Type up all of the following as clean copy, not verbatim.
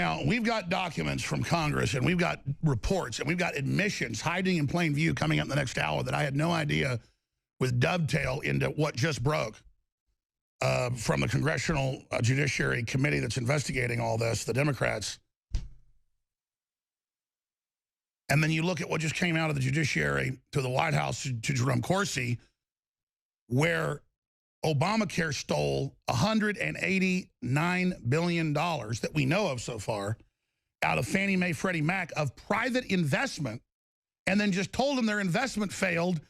Now, we've got documents from Congress, and we've got reports, and we've got admissions hiding in plain view coming up in the next hour that I had no idea would dovetail into what just broke from the Congressional Judiciary Committee that's investigating all this, the Democrats. And then you look at what just came out of the judiciary to the White House to Jerome Corsi, where Obamacare stole $189 billion that we know of so far out of Fannie Mae, Freddie Mac of private investment, and then just told them their investment failed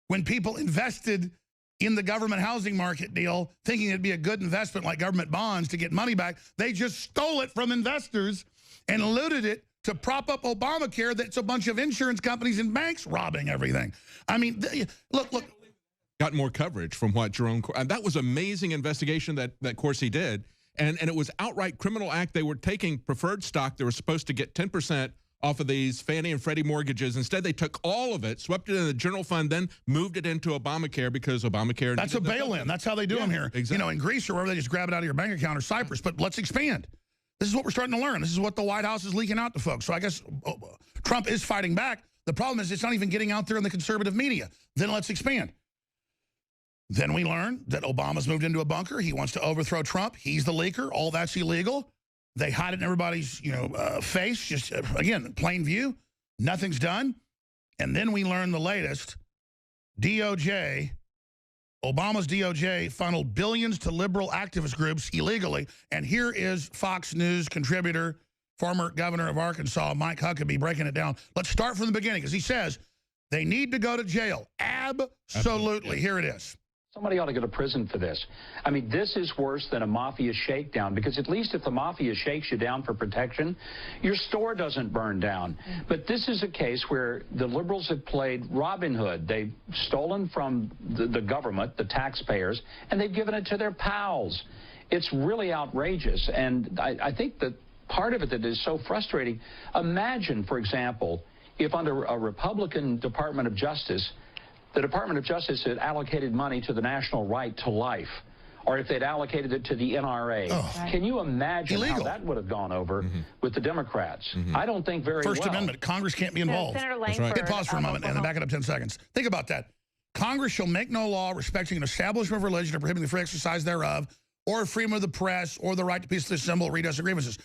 when people invested in the government housing market deal, thinking it'd be a good investment like government bonds to get money back. They just stole it from investors and looted it to prop up Obamacare. That's a bunch of insurance companies and banks robbing everything. I mean, look. Got more coverage from what Jerome, and that was amazing investigation that Corsi did. And it was outright criminal act. They were taking preferred stock. They were supposed to get 10% off of these Fannie and Freddie mortgages. Instead, they took all of it, swept it in the general fund, then moved it into Obamacare because Obamacare. That's a bail-in. That's how they do them here. Exactly. You know, in Greece or wherever, they just grab it out of your bank account, or Cyprus. But let's expand. This is what we're starting to learn. This is what the White House is leaking out to folks. So I guess Trump is fighting back. The problem is it's not even getting out there in the conservative media. Then let's expand. Then we learn that Obama's moved into a bunker. He wants to overthrow Trump. He's the leaker. All that's illegal. They hide it in everybody's, face. Just, again, plain view. Nothing's done. And then we learn the latest. DOJ, Obama's DOJ funneled billions to liberal activist groups illegally. And here is Fox News contributor, former governor of Arkansas, Mike Huckabee, breaking it down. Let's start from the beginning, because he says they need to go to jail. Absolutely. Here it is. Somebody ought to go to prison for this. I mean, this is worse than a mafia shakedown, because at least if the mafia shakes you down for protection, your store doesn't burn down. But this is a case where the liberals have played Robin Hood. They've stolen from the government, the taxpayers, and they've given it to their pals. It's really outrageous. And I think that part of it that is so frustrating, imagine, for example, if under a Republican Department of Justice, the Department of Justice had allocated money to the National Right to Life, or if they'd allocated it to the NRA. Oh. Can you imagine how that would have gone over with the Democrats? I don't think very well. First Amendment, Congress can't be involved. Hit pause for a moment and then back it up 10 seconds. Think about that. Congress shall make no law respecting an establishment of religion or prohibiting the free exercise thereof, or freedom of the press, or the right to peacefully assemble, redress of grievances.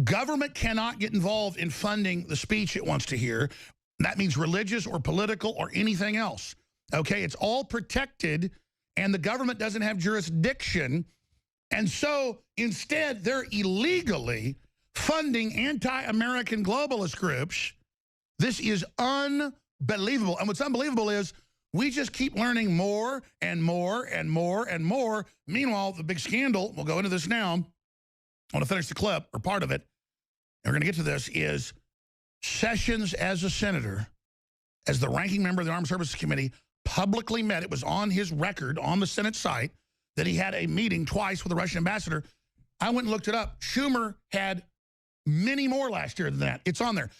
Government cannot get involved in funding the speech it wants to hear. That means religious or political or anything else. Okay, it's all protected, and the government doesn't have jurisdiction. And so instead, they're illegally funding anti-American globalist groups. This is unbelievable. And what's unbelievable is we just keep learning more and more and more and more. Meanwhile, the big scandal, we'll go into this now. I want to finish the clip, or part of it. And we're going to get to this, is Sessions as a senator, as the ranking member of the Armed Services Committee, publicly met. It was on his record on the Senate site that he had a meeting twice with the Russian ambassador. I went and looked it up. Schumer had many more last year than that. It's on there.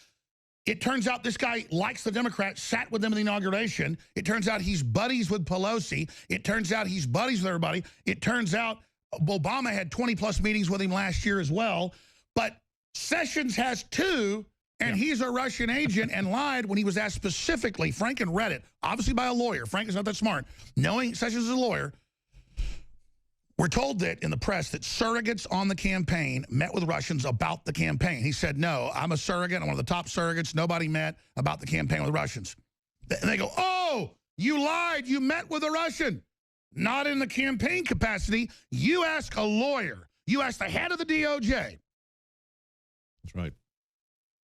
It turns out this guy likes the Democrats, sat with them in the inauguration. It turns out he's buddies with Pelosi. It turns out he's buddies with everybody. It turns out Obama had 20-plus meetings with him last year as well. But Sessions has 2. And he's a Russian agent and lied when he was asked specifically. Franken read it, obviously by a lawyer. Frank is not that smart. Knowing Sessions is a lawyer, we're told that in the press that surrogates on the campaign met with Russians about the campaign. He said, no, I'm a surrogate. I'm one of the top surrogates. Nobody met about the campaign with Russians. And they go, oh, you lied. You met with a Russian. Not in the campaign capacity. You ask a lawyer. You ask the head of the DOJ. That's right.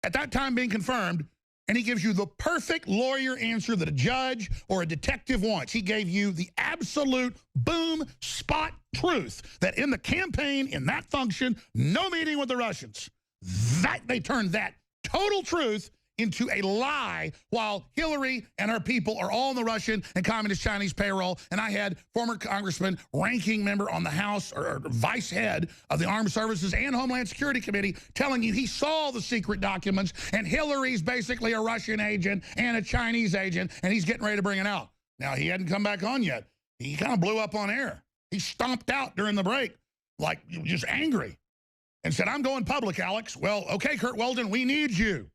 At that time being confirmed, and he gives you the perfect lawyer answer that a judge or a detective wants. He gave you the absolute boom spot truth that in the campaign, in that function, no meeting with the Russians. That they turned that total truth into a lie, while Hillary and her people are all on the Russian and communist Chinese payroll. And I had former congressman, ranking member on the House, or vice head of the Armed Services and Homeland Security Committee, telling you he saw the secret documents, and Hillary's basically a Russian agent and a Chinese agent, and he's getting ready to bring it out. Now, he hadn't come back on yet. He kind of blew up on air. He stomped out during the break, like just angry. and said, I'm going public, Alex. Well, okay, Kurt Weldon, we need you.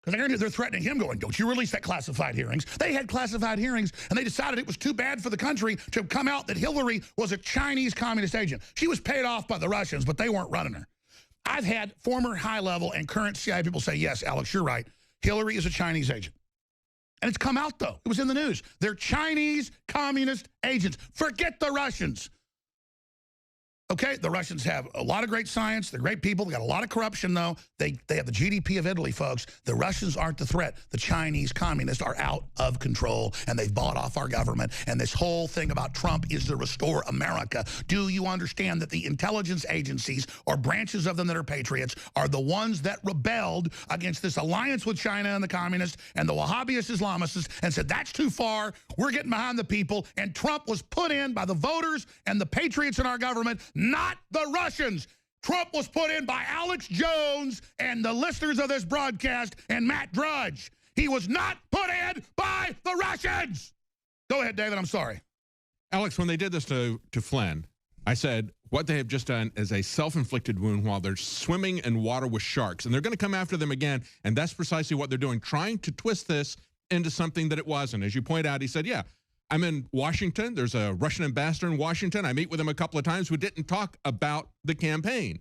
Because they're threatening him, going, don't you release that classified hearings. They had classified hearings, and they decided it was too bad for the country to come out that Hillary was a Chinese communist agent. She was paid off by the Russians, but they weren't running her. I've had former high-level and current CIA people say, yes, Alex, you're right. Hillary is a Chinese agent. And it's come out, though. It was in the news. They're Chinese communist agents. Forget the Russians. Okay, the Russians have a lot of great science. They're great people. They got a lot of corruption, though. They have the GDP of Italy, folks. The Russians aren't the threat. The Chinese communists are out of control, and they've bought off our government. And this whole thing about Trump is to restore America. Do you understand that the intelligence agencies, or branches of them that are patriots, are the ones that rebelled against this alliance with China and the communists and the Wahhabist Islamists and said, that's too far. We're getting behind the people. And Trump was put in by the voters and the patriots in our government, not the Russians. Trump was put in by Alex Jones and the listeners of this broadcast and Matt Drudge. He was not put in by the Russians. Go ahead, David. I'm sorry. Alex, when they did this to Flynn, I said, what they have just done is a self-inflicted wound while they're swimming in water with sharks. And they're going to come after them again. And that's precisely what they're doing, trying to twist this into something that it wasn't. As you point out, he said, yeah, I'm in Washington. There's a Russian ambassador in Washington. I meet with him a couple of times. We didn't talk about the campaign.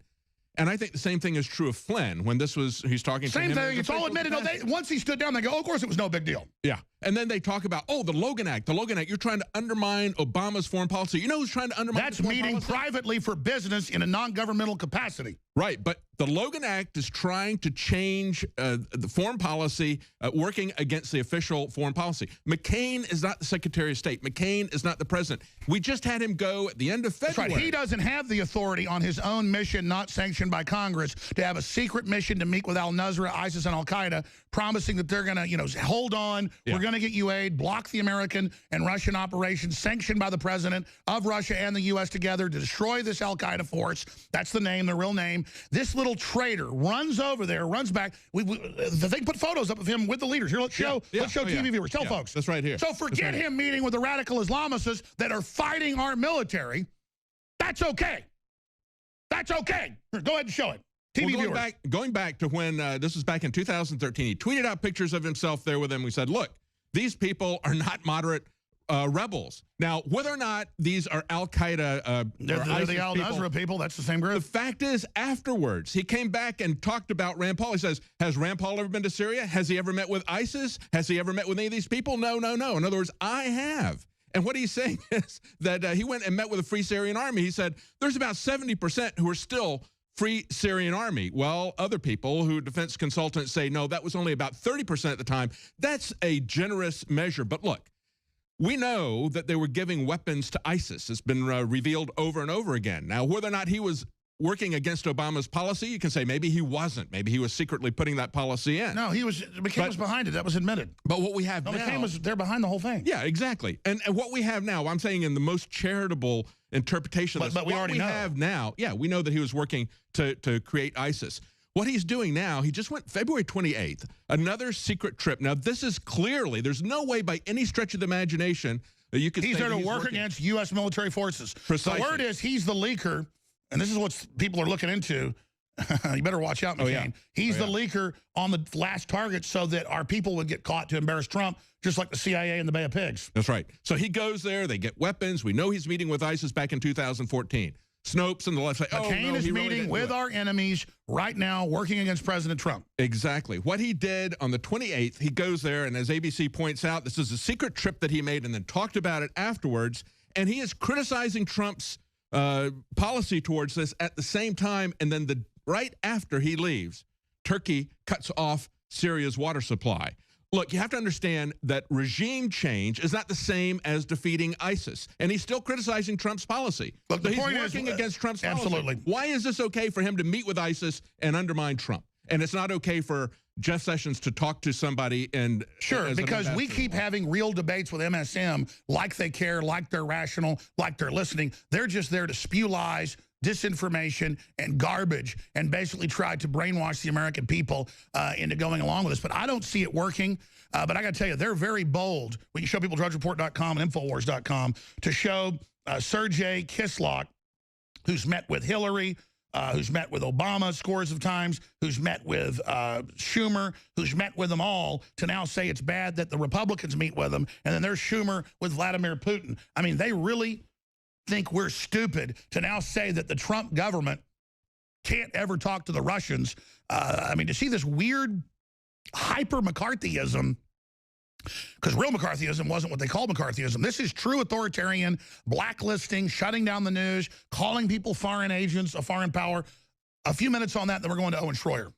And I think the same thing is true of Flynn. When this was, he's talking to him. Same thing. It's all admitted. No, once he stood down, they go, oh, of course it was no big deal. Yeah. And then they talk about, oh, the Logan Act. The Logan Act. You're trying to undermine Obama's foreign policy. You know who's trying to undermine That's meeting privately for business in a non-governmental capacity. Right. But the Logan Act is trying to change the foreign policy, working against the official foreign policy. McCain is not the Secretary of State. McCain is not the president. We just had him go at the end of February. That's right. He doesn't have the authority on his own mission, not sanctioned by Congress, to have a secret mission to meet with al-Nusra, ISIS, and al-Qaeda, promising that they're going to, you know, hold on, we're going to get you aid, block the American and Russian operations, sanctioned by the president of Russia and the U.S. together to destroy this al-Qaeda force. That's the name, the real name. This little traitor runs over there, runs back. The thing put photos up of him with the leaders. Here, let's show TV viewers. Tell folks. That's right here. So forget him meeting with the radical Islamists that are fighting our military. That's okay. That's okay. Go ahead and show it. TV viewers. Going back to when this was back in 2013, he tweeted out pictures of himself there with them. We said, look, these people are not moderate rebels. Now, whether or not these are al-Qaeda they're the al-Nusra people, that's the same group. The fact is, afterwards, he came back and talked about Rand Paul. He says, has Rand Paul ever been to Syria? Has he ever met with ISIS? Has he ever met with any of these people? No, no, no. In other words, I have. And what he's saying is that he went and met with the Free Syrian Army. He said, there's about 70% who are still Free Syrian Army. Well, other people who defense consultants say, no, that was only about 30% at the time. That's a generous measure. But look, we know that they were giving weapons to ISIS. It's been revealed over and over again. Now, whether or not he was working against Obama's policy, you can say maybe he wasn't. Maybe he was secretly putting that policy in. No, McCain was behind it. That was admitted. But what we have now... McCain was there behind the whole thing. Yeah, exactly. And what we have now, I'm saying in the most charitable interpretation of this, but we already know. Have now, yeah, we know that he was working to create ISIS. What he's doing now, he just went February 28th, another secret trip. Now, this is clearly, there's no way by any stretch of the imagination that you could say he's there to work against U.S. military forces. Precisely. The word is he's the leaker, and this is what people are looking into. You better watch out, McCain. Oh, yeah. He's the leaker on the last target so that our people would get caught to embarrass Trump, just like the CIA in the Bay of Pigs. That's right. So he goes there, they get weapons. We know he's meeting with ISIS back in 2014. Snopes on the left say, McCain is meeting with our enemies right now, working against President Trump. Exactly. What he did on the 28th, he goes there, and as ABC points out, this is a secret trip that he made and then talked about it afterwards, and he is criticizing Trump's policy towards this at the same time, and then right after he leaves, Turkey cuts off Syria's water supply. Look, you have to understand that regime change is not the same as defeating ISIS. And he's still criticizing Trump's policy. Look, so he's working against Trump's policy. Absolutely. Why is this okay for him to meet with ISIS and undermine Trump? And it's not okay for Jeff Sessions to talk to somebody and... Sure, because we keep having real debates with MSM like they care, like they're rational, like they're listening. They're just there to spew lies, disinformation, and garbage, and basically try to brainwash the American people into going along with this. But I don't see it working. But I got to tell you, they're very bold. We can show people drudgereport.com and Infowars.com to show Sergei Kislyak, who's met with Hillary, who's met with Obama scores of times, who's met with Schumer, who's met with them all, to now say it's bad that the Republicans meet with them, and then there's Schumer with Vladimir Putin. I mean, they really think we're stupid to now say that the Trump government can't ever talk to the Russians. I mean, to see this weird hyper-McCarthyism, because real McCarthyism wasn't what they called McCarthyism. This is true authoritarian, blacklisting, shutting down the news, calling people foreign agents, a foreign power. A few minutes on that, then we're going to Owen Schroyer.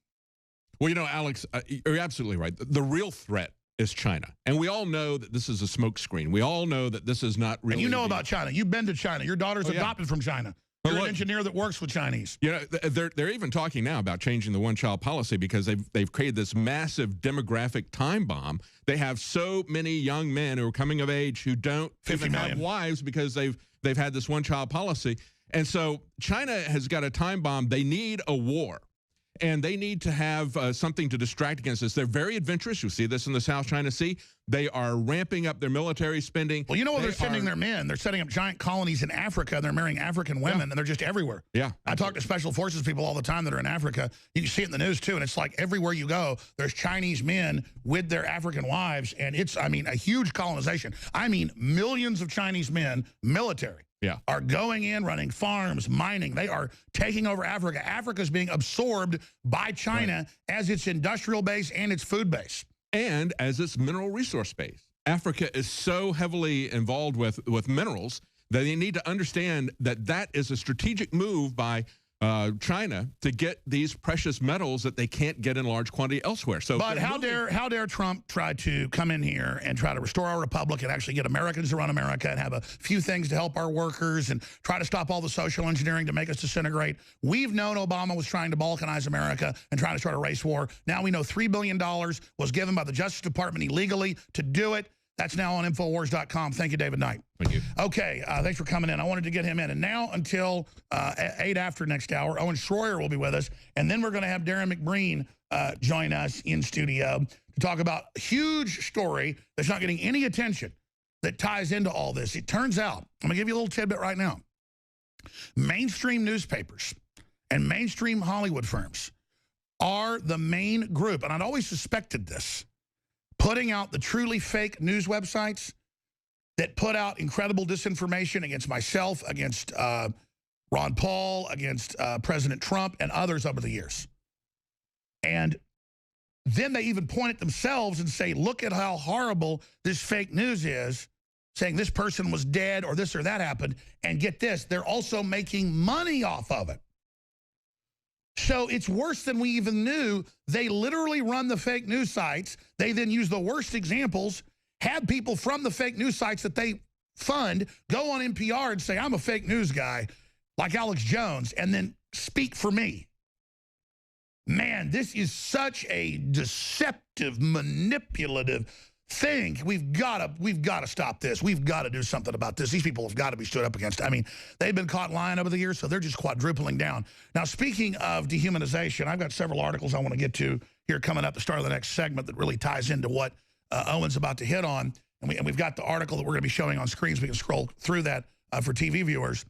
Well, you know, Alex, you're absolutely right. The real threat is China. And we all know that this is a smokescreen. We all know that this is not really... And you know about China. You've been to China. Your daughter's adopted from China. You're an engineer that works with Chinese. You know, they're even talking now about changing the one-child policy because they've created this massive demographic time bomb. They have so many young men who are coming of age who don't even have wives because they've had this one-child policy. And so China has got a time bomb. They need a war. And they need to have something to distract against this. They're very adventurous. You see this in the South China Sea. They are ramping up their military spending. Well, you know where they're sending their men? They're setting up giant colonies in Africa, and they're marrying African women, and they're just everywhere. Yeah. I talk to special forces people all the time that are in Africa. You can see it in the news, too, and it's like everywhere you go, there's Chinese men with their African wives, and it's, I mean, a huge colonization. I mean, millions of Chinese men, military, are going in, running farms, mining. They are taking over Africa. Africa's being absorbed by China as its industrial base and its food base. And as its mineral resource base. Africa is so heavily involved with minerals that they need to understand that that is a strategic move by China to get these precious metals that they can't get in large quantity elsewhere. So, but how dare Trump try to come in here and try to restore our republic and actually get Americans to run America and have a few things to help our workers and try to stop all the social engineering to make us disintegrate. We've known Obama was trying to balkanize America and trying to start a race war. Now we know $3 billion was given by the Justice Department illegally to do it. That's now on Infowars.com. Thank you, David Knight. Thank you. Okay, thanks for coming in. I wanted to get him in. And now until 8 after next hour, Owen Schroyer will be with us. And then we're going to have Darren McBreen join us in studio to talk about a huge story that's not getting any attention that ties into all this. It turns out, I'm going to give you a little tidbit right now. Mainstream newspapers and mainstream Hollywood firms are the main group, and I'd always suspected this, putting out the truly fake news websites that put out incredible disinformation against myself, against Ron Paul, against President Trump, and others over the years. And then they even point at themselves and say, look at how horrible this fake news is, saying this person was dead or this or that happened. And get this, they're also making money off of it. So it's worse than we even knew. They literally run the fake news sites. They then use the worst examples, have people from the fake news sites that they fund go on NPR and say, I'm a fake news guy, like Alex Jones, and then speak for me. Man, this is such a deceptive, manipulative thing. We've got to stop this. We've got to do something about this. These people have got to be stood up against. I mean, they've been caught lying over the years, so they're just quadrupling down. Now, speaking of dehumanization, I've got several articles I want to get to here coming up at the start of the next segment that really ties into what Owen's about to hit on. And we've got the article that we're going to be showing on screen, so we can scroll through that for TV viewers.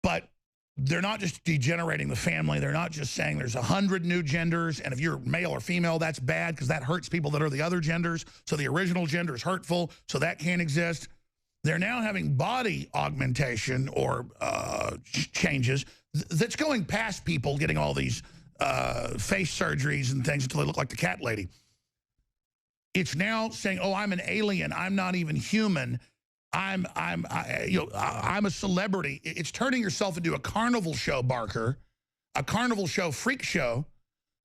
But they're not just degenerating the family. They're not just saying there's 100 new genders, and if you're male or female, that's bad because that hurts people that are the other genders. So the original gender is hurtful, so that can't exist. They're now having body augmentation or changes that's going past people getting all these face surgeries and things until they look like the cat lady. It's now saying, oh, I'm an alien. I'm not even human. I'm a celebrity. It's turning yourself into a carnival show, Barker, a carnival show, freak show,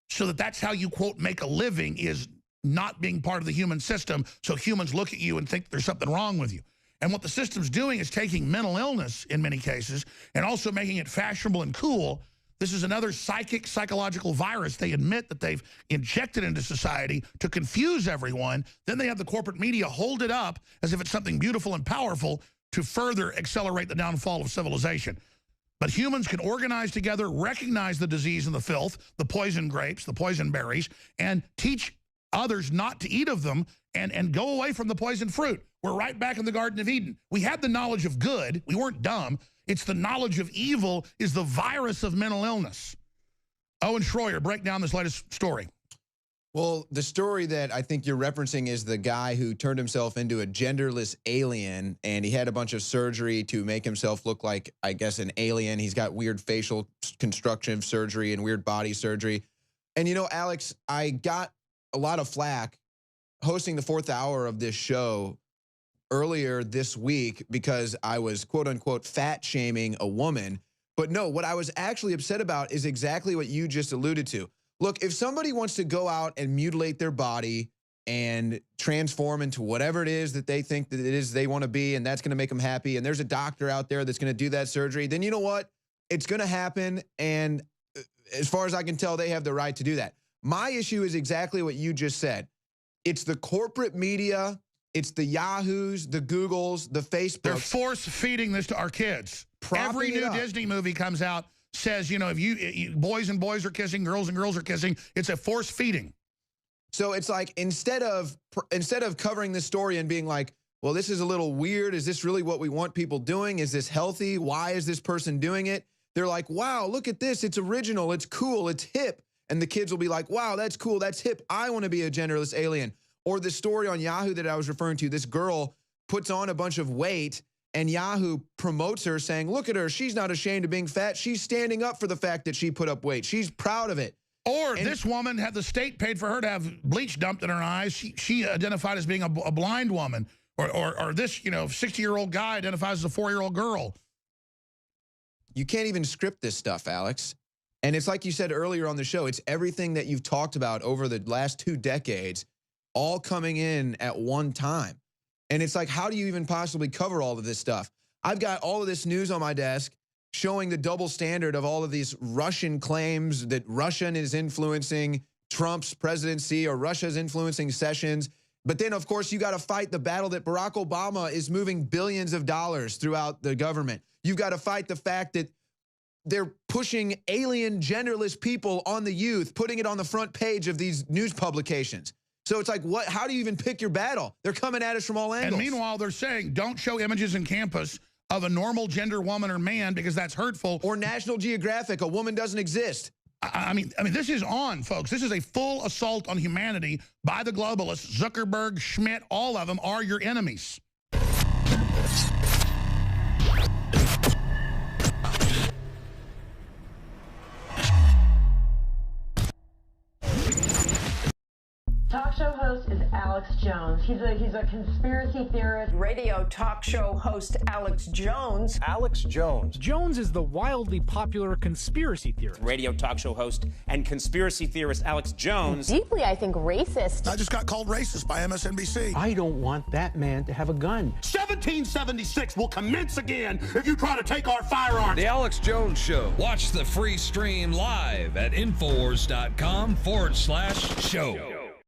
so that's how you, quote, make a living, is not being part of the human system, so humans look at you and think there's something wrong with you. And what the system's doing is taking mental illness, in many cases, and also making it fashionable and cool. This is another psychological virus they admit that they've injected into society to confuse everyone. Then they have the corporate media hold it up as if it's something beautiful and powerful to further accelerate the downfall of civilization. But humans can organize together, recognize the disease and the filth, the poison grapes, the poison berries, and teach others not to eat of them and go away from the poison fruit. We're right back in the Garden of Eden. We had the knowledge of good. We weren't dumb. It's the knowledge of evil is the virus of mental illness. Owen Schroyer, break down this latest story. Well, the story that I think you're referencing is the guy who turned himself into a genderless alien, and he had a bunch of surgery to make himself look like, I guess, an alien. He's got weird facial construction surgery and weird body surgery. And, you know, Alex, I got a lot of flack hosting the 4th hour of this show earlier this week because I was, quote unquote, fat shaming a woman. But no, what I was actually upset about is exactly what you just alluded to. Look, if somebody wants to go out and mutilate their body and transform into whatever it is that they think that it is they want to be, and that's going to make them happy, and there's a doctor out there that's going to do that surgery, then you know what? It's going to happen, and as far as I can tell, they have the right to do that. My issue is exactly what you just said. It's the corporate media, it's the Yahoos, the Googles, the Facebooks. They're force-feeding this to our kids. Every new Disney movie comes out, says, you know, if boys and boys are kissing, girls and girls are kissing, it's a force feeding. So it's like instead of covering this story and being like, well, this is a little weird. Is this really what we want people doing? Is this healthy? Why is this person doing it? They're like, wow, look at this. It's original. It's cool. It's hip. And the kids will be like, wow, that's cool. That's hip. I want to be a genderless alien. Or the story on Yahoo that I was referring to, this girl puts on a bunch of weight and Yahoo promotes her saying, look at her, she's not ashamed of being fat. She's standing up for the fact that she put up weight. She's proud of it. Or this woman had the state paid for her to have bleach dumped in her eyes. She identified as being a blind woman. Or this, you know, 60-year-old guy identifies as a 4-year-old girl. You can't even script this stuff, Alex. And it's like you said earlier on the show, it's everything that you've talked about over the last 2 decades, all coming in at one time. And it's like, how do you even possibly cover all of this stuff? I've got all of this news on my desk showing the double standard of all of these Russian claims that Russia is influencing Trump's presidency or Russia's influencing Sessions. But then, of course, you got to fight the battle that Barack Obama is moving billions of dollars throughout the government. You've got to fight the fact that they're pushing alien genderless people on the youth, putting it on the front page of these news publications. So it's like, what? How do you even pick your battle? They're coming at us from all angles. And meanwhile, they're saying, don't show images in campus of a normal gender woman or man because that's hurtful. Or National Geographic, a woman doesn't exist. I mean, this is on, folks. This is a full assault on humanity by the globalists. Zuckerberg, Schmidt, all of them are your enemies. Talk show host is Alex Jones. He's a conspiracy theorist. Radio talk show host Alex Jones. Alex Jones. Jones is the wildly popular conspiracy theorist. Radio talk show host and conspiracy theorist Alex Jones. Deeply, I think, racist. I just got called racist by MSNBC. I don't want that man to have a gun. 1776 will commence again if you try to take our firearms. The Alex Jones Show. Watch the free stream live at Infowars.com/show.